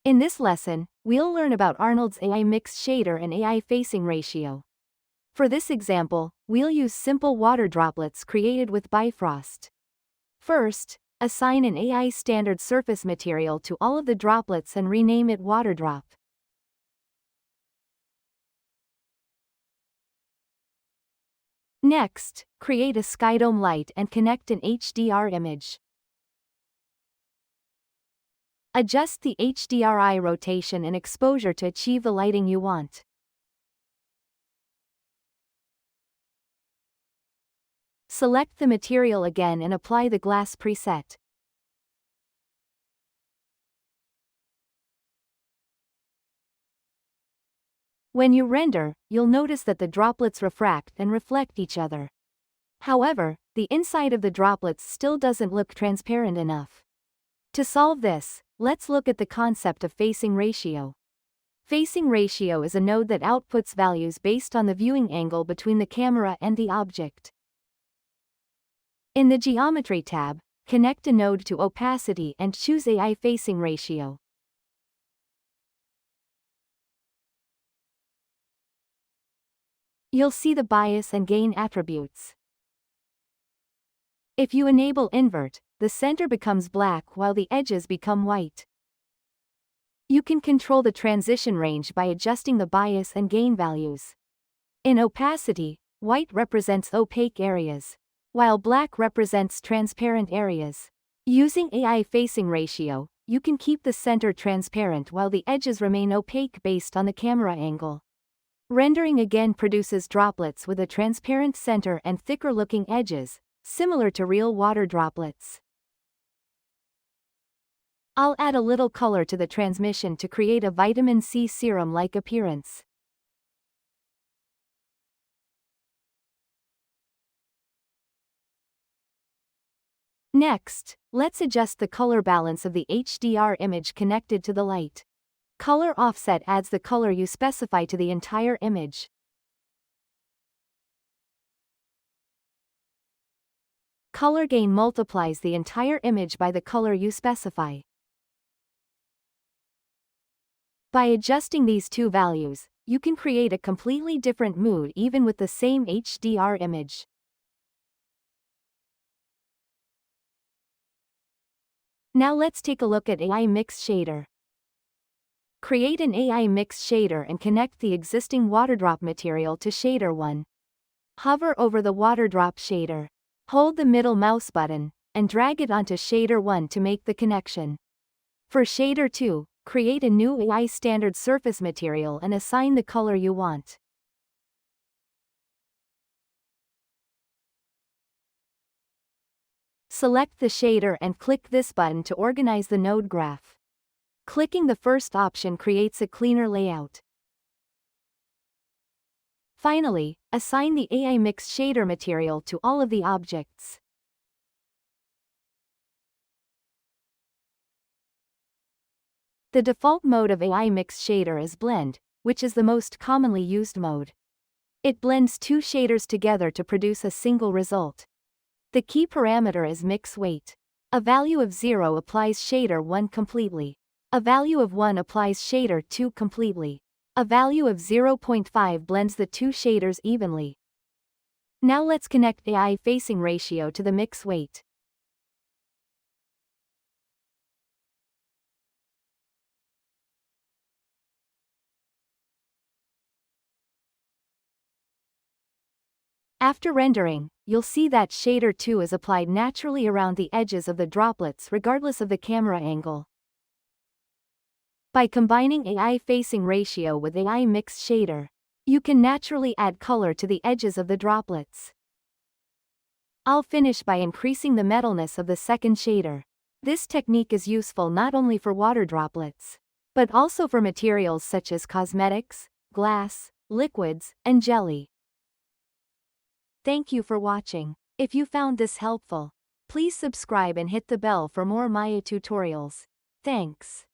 In this lesson, we'll learn about Arnold's aiMixShader and aiFacingRatio. For this example, we'll use simple water droplets created with Bifrost. First, assign an AI standard surface material to all of the droplets and rename it waterdrop. Next, create a skydome light and connect an HDR image. Adjust the HDRI rotation and exposure to achieve the lighting you want. Select the material again and apply the glass preset. When you render, you'll notice that the droplets refract and reflect each other. However, the inside of the droplets still doesn't look transparent enough. To solve this, let's look at the concept of facing ratio. Facing ratio is a node that outputs values based on the viewing angle between the camera and the object. In the Geometry tab, connect a node to opacity and choose aiFacingRatio. You'll see the bias and gain attributes. If you enable invert, the center becomes black while the edges become white. You can control the transition range by adjusting the bias and gain values. In opacity, white represents opaque areas, while black represents transparent areas. Using aiFacingRatio, you can keep the center transparent while the edges remain opaque based on the camera angle. Rendering again produces droplets with a transparent center and thicker-looking edges, similar to real water droplets. I'll add a little color to the transmission to create a vitamin C serum-like appearance. Next, let's adjust the color balance of the HDR image connected to the light. Color offset adds the color you specify to the entire image. Color gain multiplies the entire image by the color you specify. By adjusting these two values, you can create a completely different mood even with the same HDR image. Now let's take a look at aiMixShader. Create an aiMixShader and connect the existing waterdrop material to Shader 1. Hover over the waterdrop shader. Hold the middle mouse button, and drag it onto Shader 1 to make the connection. For Shader 2, create a new AI standard surface material and assign the color you want. Select the shader and click this button to organize the node graph. Clicking the first option creates a cleaner layout. Finally, assign the aiMixShader material to all of the objects. The default mode of aiMixShader is Blend, which is the most commonly used mode. It blends two shaders together to produce a single result. The key parameter is mix weight. A value of 0 applies Shader 1 completely. A value of 1 applies Shader 2 completely. A value of 0.5 blends the two shaders evenly. Now let's connect aiFacingRatio to the mix weight. After rendering, you'll see that Shader 2 is applied naturally around the edges of the droplets regardless of the camera angle. By combining aiFacingRatio with aiMixShader, you can naturally add color to the edges of the droplets. I'll finish by increasing the metalness of the second shader. This technique is useful not only for water droplets, but also for materials such as cosmetics, glass, liquids, and jelly. Thank you for watching. If you found this helpful, please subscribe and hit the bell for more Maya tutorials. Thanks.